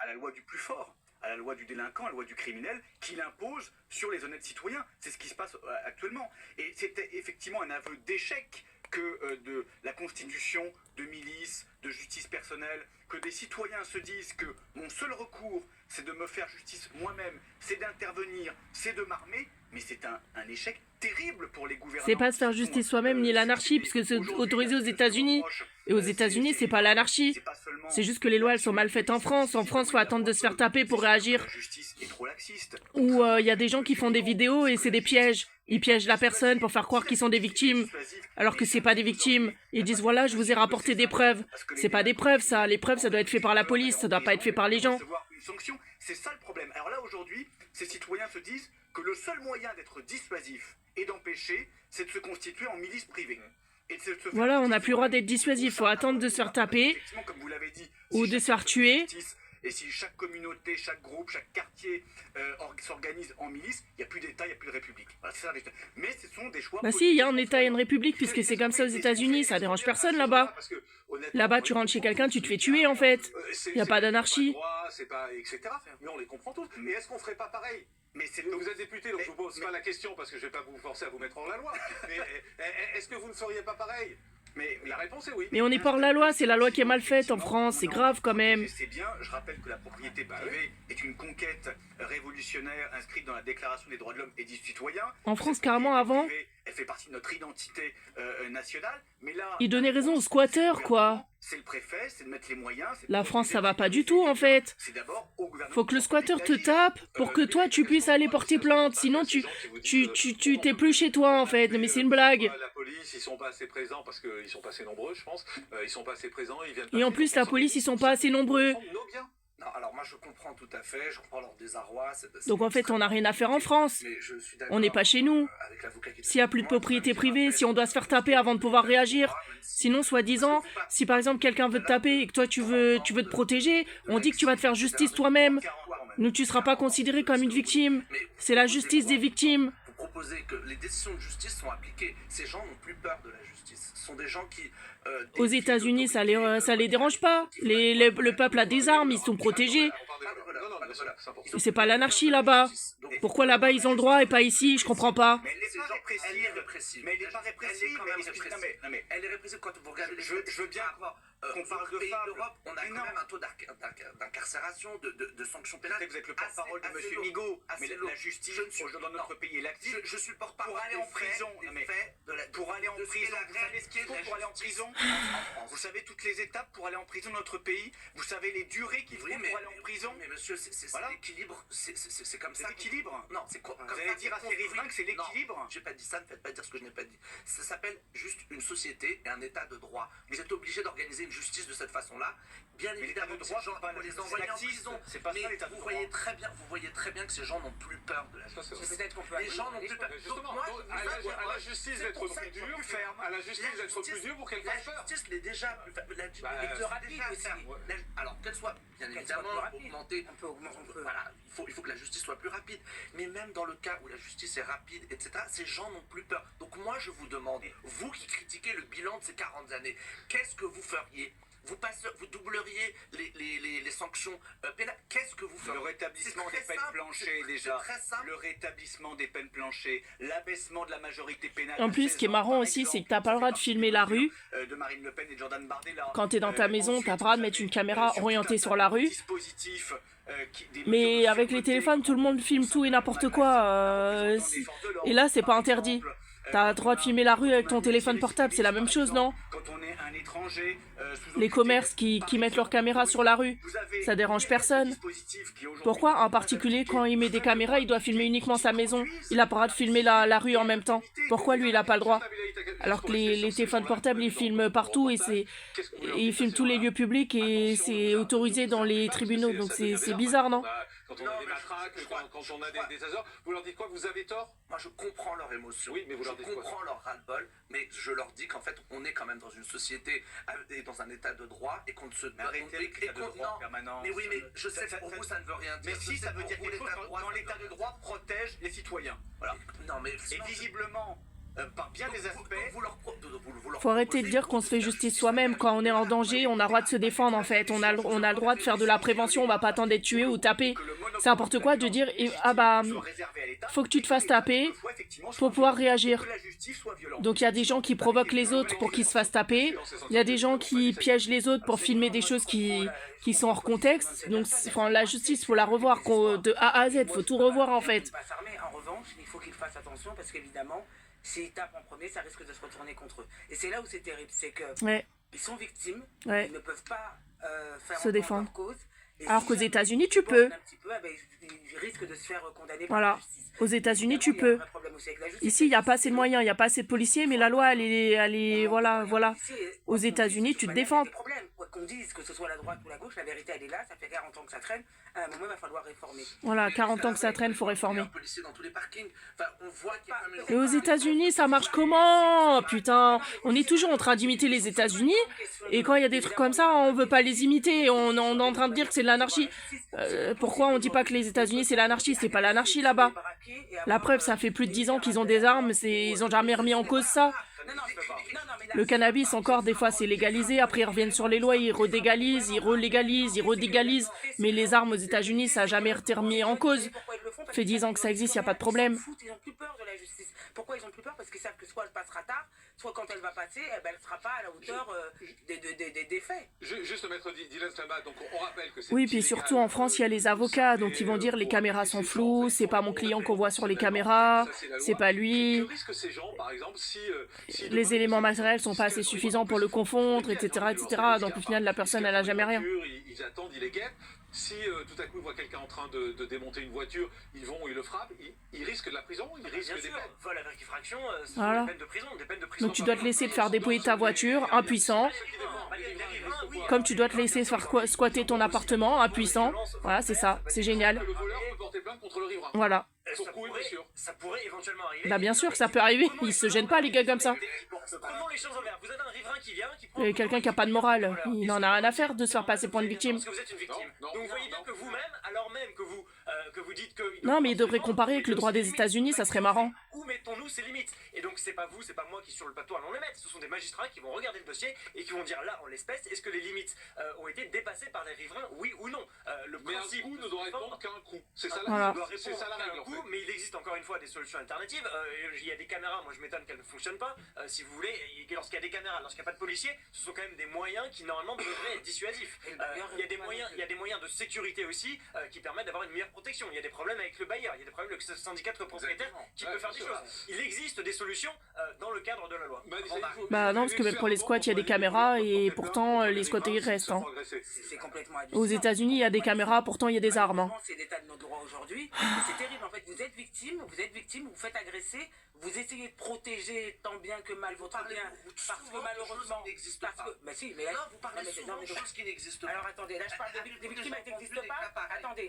à la loi du plus fort, à la loi du délinquant, à la loi du criminel, qui l'impose sur les honnêtes citoyens. C'est ce qui se passe actuellement. Et c'était effectivement un aveu d'échec que de la constitution de milices, de justice personnelle, que des citoyens se disent que mon seul recours, c'est de me faire justice moi-même, c'est d'intervenir, c'est de m'armer, mais c'est un échec terrible pour les gouvernants. C'est pas se faire justice soi-même ni l'anarchie, puisque c'est autorisé aux États-Unis. Et aux États-Unis, c'est pas l'anarchie. C'est juste que les lois, elles sont mal faites en France. En France, faut attendre de se faire taper pour réagir. Ou il y a des gens qui font des vidéos et c'est des pièges. Ils piègent la personne pour faire croire qu'ils sont des victimes, alors que c'est pas des victimes. Ils disent voilà, je vous ai rapporté des preuves. C'est pas des preuves, ça. Les preuves, ça doit être fait par la police, ça doit pas être fait par les gens. C'est ça le problème. Alors là, aujourd'hui, ces citoyens se disent que le seul moyen d'être dissuasif et d'empêcher, c'est de se constituer en milice privée. Voilà, on n'a plus le droit d'être dissuasif. Faut attendre de se faire taper ou de se faire tuer. Et si chaque communauté, chaque groupe, chaque quartier s'organise en milice, il n'y a plus d'État, il n'y a plus de République. Voilà, c'est ça. Mais ce sont des choix. Bah si, il y a un État et une République, puisque c'est comme ça aux États-Unis, ça dérange personne là-bas. Là-bas, tu rentres chez quelqu'un, tu te fais tuer en fait. Il n'y a pas d'anarchie. Etc. Mais on les comprend tous. Mais est-ce qu'on ne ferait pas pareil? Mais vous êtes député, donc je vous pose pas la question parce que je ne vais pas vous forcer à vous mettre hors la loi. Mais est-ce que vous ne feriez pas pareil? Mais la réponse est oui. Mais on est pas hors la loi, c'est la loi qui est mal faite en France, c'est grave quand même. C'est bien, je rappelle que la propriété privée est une conquête révolutionnaire inscrite dans la Déclaration des droits de l'homme et du citoyen. En France, carrément avant, elle fait partie de notre identité nationale, mais là... ils donnaient raison aux squatteurs, quoi. C'est le préfet, c'est de mettre les moyens... La France, ça va pas du tout, en fait. Faut que le squatteur te tape pour que toi, tu puisses aller porter plainte. Sinon, tu t'es plus chez toi, en fait. Mais c'est une blague. La police, ils sont pas assez présents parce qu'ils sont pas assez nombreux, je pense. Ils sont pas assez présents, ils viennent... Et en plus, la police, ils sont pas assez nombreux. Non, alors moi je comprends tout à fait, je comprends leur désarroi. Donc en fait, on n'a rien à faire en France. On n'est pas chez nous. S'il n'y a plus de propriété privée, si on doit se faire taper avant de pouvoir réagir, sinon, soi-disant, si par exemple quelqu'un veut te taper et que toi tu veux te protéger, on dit que tu vas te faire justice toi-même. Nous, tu ne seras pas considéré comme une victime. C'est la justice des victimes. Vous proposez que les décisions de justice sont appliquées. Ces gens n'ont plus peur de la justice. Ce sont des gens qui... Aux États-Unis, ça les dérange pas. Le peuple a des armes, ils sont protégés. C'est pas l'anarchie là-bas. Pourquoi là-bas ils ont le droit et pas ici? Je comprends pas. Mais elle est répressive. Mais elle est pas répressive. Elle est répressive quand vous regardez les... Je veux bien qu'on parle de femmes. On a quand même un taux d'incarcération, de sanctions pénales. Vous êtes le porte-parole de M. Migaud. Mais la justice dans notre pays est laxiste. Je suis le porte-parole. Pour aller en prison, pour aller en prison, vous savez ce qu'il faut pour aller en prison? Vous savez toutes les étapes pour aller en prison dans notre pays? Vous savez les durées qu'il faut pour aller en prison? Mais monsieur, c'est l'équilibre. C'est comme ça. L'équilibre? Non, c'est quoi? Vous allez dire à ces riverains que c'est l'équilibre? J'ai pas dit ça, ne faites pas dire ce que je n'ai pas dit. Ça s'appelle juste une société et un état de droit. Vous êtes obligé d'organiser une justice de cette façon-là. Bien évidemment, ces gens, pour les envoyer en prison. Mais vous voyez très bien que ces gens n'ont plus peur de la justice. Les gens n'ont plus peur. Justement, à la justice d'être plus dur, à la justice d'être plus dur pour qu'elle fasse peur. La justice l'est déjà plus rapide aussi. Alors qu'elle soit bien évidemment augmentée. Voilà, il faut que la justice soit plus rapide. Mais même dans le cas où la justice est rapide, etc., ces gens n'ont plus peur. Donc moi je vous demande, vous qui critiquez le bilan de ces 40 années, qu'est-ce que vous feriez? Vous doubleriez les sanctions pénales. Qu'est-ce que vous feriez? Le rétablissement des peines planchées déjà. Le rétablissement des peines planchées. L'abaissement de la majorité pénale. En plus, ce qui est marrant aussi, c'est que t'as pas le droit de filmer la rue. De Marine Le Pen et de Jordan Bardella. Quand t'es dans ta maison, t'as pas le droit de mettre une caméra orientée sur la rue. Mais avec les téléphones, tout le monde filme tout et n'importe quoi. Et là, c'est pas interdit. T'as le droit de filmer la rue avec ton téléphone portable, c'est la même chose, non? Les commerces qui mettent leurs caméras sur la rue, ça dérange personne. Pourquoi, en particulier, quand il met des caméras, il doit filmer uniquement sa maison? Il a pas le droit de filmer la rue en même temps. Pourquoi lui, il a pas le droit? Alors que les téléphones portables, ils filment partout et ils filment tous les lieux publics et c'est autorisé dans les tribunaux. Donc c'est bizarre, non? Quand on a des matraques, quand on a des azors, vous leur dites quoi? Vous avez tort? Moi je comprends leur émotion, oui, mais vous leur dites je comprends leur ras-le-bol, mais je leur dis qu'en fait on est quand même dans une société et dans un état de droit et qu'on ne se... Mais oui, mais je sais que pour vous ça ne veut rien dire. Mais si, ça veut dire quelque chose quand l'état de droit protège les citoyens. Voilà. Non, mais... Et visiblement, par bien des aspects. Faut arrêter de dire qu'on se fait justice soi-même. Quand on est en danger, on a le droit de se défendre, en fait. On a le droit de faire de la prévention, on va pas attendre d'être tué ou tapé. C'est n'importe quoi de dire, ah bah, faut que tu te fasses taper pour pouvoir réagir. Donc il y a des gens qui provoquent les autres pour qu'ils se fassent taper. Il y a des gens qui piègent les autres pour filmer des choses qui sont hors contexte. Donc la justice, faut la revoir de A à Z. Faut tout revoir, en fait. En revanche, il faut qu'ils fassent attention parce qu'évidemment, s'ils tapent en premier, ça risque de se retourner contre eux. Et c'est là où c'est terrible, c'est que ils sont victimes, ils ne peuvent pas faire se défendre. leur cause. Alors qu'aux États-Unis, tu peux. Ils risquent de se faire condamner voilà. par la justice. Aux États-Unis, tu peux. Ici, il n'y a pas assez de moyens, il n'y a pas assez de policiers, mais la loi, elle est voilà. Aux États-Unis, tu te défends. Quoi qu'on dise, que ce soit la droite ou la gauche, la vérité, elle est là, ça fait 40 ans que ça traîne. À un moment, il va falloir réformer. Voilà, 40 ans que ça traîne, il faut réformer. Dans tous les parkings. Enfin, on voit qu'il y a Et aux États-Unis, ça marche comment? Putain, on est toujours en train d'imiter les États-Unis, et quand il y a des trucs comme ça, on veut pas les imiter, on est en train de dire que c'est de l'anarchie. Pourquoi on dit pas que les États-Unis c'est l'anarchie? C'est pas l'anarchie là-bas. La preuve, ça fait plus de 10 ans qu'ils ont des armes, ils ont jamais remis en cause ça. Le cannabis, encore, des fois, c'est légalisé. Après, ils reviennent sur les lois, ils redégalisent, ils relégalisent. Mais les armes aux États-Unis, ça n'a jamais été remis en cause. Ça fait 10 ans que ça existe, il n'y a pas de problème. Ils ont plus peur de la justice. Pourquoi ils ont plus peur? Parce qu'ils savent que soit elle passera tard, soit quand elle va passer, elle ne sera pas à la hauteur des faits. Juste, maître Dylan Slama, donc on rappelle que c'est... Oui, puis surtout en France, il y a les avocats, donc ils vont dire les caméras sont floues, c'est pas mon client qu'on voit sur les caméras, c'est pas lui. Que risquent ces gens, par exemple, si les éléments matériels sont pas assez suffisants pour le confondre, etc., etc. Donc au final, la personne, elle a jamais rien. Ils attendent, ils les guettent. Si tout à coup ils voient quelqu'un en train de démonter une voiture, ils vont, ils le frappent, ils risquent de la prison, ils risquent des peines. Vol avec effraction, ce voilà. sont des peines de prison. Donc tu dois te laisser te faire dépouiller ta voiture, impuissant. Comme tu dois te laisser faire squatter ton appartement, impuissant. Voilà, c'est ça, c'est génial. Le voleur peut porter plainte contre le riverain. Voilà. Ça pourrait éventuellement arriver. Bah bien sûr que ça peut arriver, ils se gênent pas les gars comme ça. Prenons les choses en l'air. Vous avez un riverain qui vient, qui prend... Et quelqu'un qui a pas de morale, il en a rien à faire de se faire passer pour une victime. Parce que vous êtes une victime. Donc vous voyez bien que vous-même, alors même que vous dites que... Non mais il devrait comparer avec le droit des États-Unis, ça serait marrant. Où mettons-nous ces limites? Et donc c'est pas vous, c'est pas moi qui sur le plateau allons les mettre. Ce sont des magistrats qui vont regarder le dossier et qui vont dire là en l'espèce, est-ce que les limites ont été dépassées par les riverains, oui ou non? Le principe ne doit répondre qu'à un coup. C'est ça voilà. la règle en fait. Mais il existe encore une fois des solutions alternatives. Il y a des caméras, moi je m'étonne qu'elles ne fonctionnent pas. Si vous voulez, lorsqu'il y a des caméras, lorsqu'il n'y a pas de policiers, ce sont quand même des moyens qui normalement devraient être dissuasifs. Il y a des moyens de sécurité aussi qui permettent d'avoir une meilleure protection. Il y a des problèmes avec le bailleur, il y a des problèmes avec le syndicat de propriétaires qui peut faire des choses. Il existe des solutions dans le cadre de la loi. Bah non, parce que même pour les squats, il y a des caméras et pourtant les squatteurs ils restent. Hein. C'est complètement abusé. Aux États-Unis, il y a des caméras, pourtant il y a des armes. Hein. C'est l'état de nos droits aujourd'hui. C'est terrible en fait. Vous êtes victime, vous faites agresser, vous essayez de protéger tant bien que mal votre bien, parce que malheureusement, mais si, mais non, vous parlez souvent de choses qui n'existent pas. Alors attendez, là je parle des victimes qui n'existent pas. Attendez.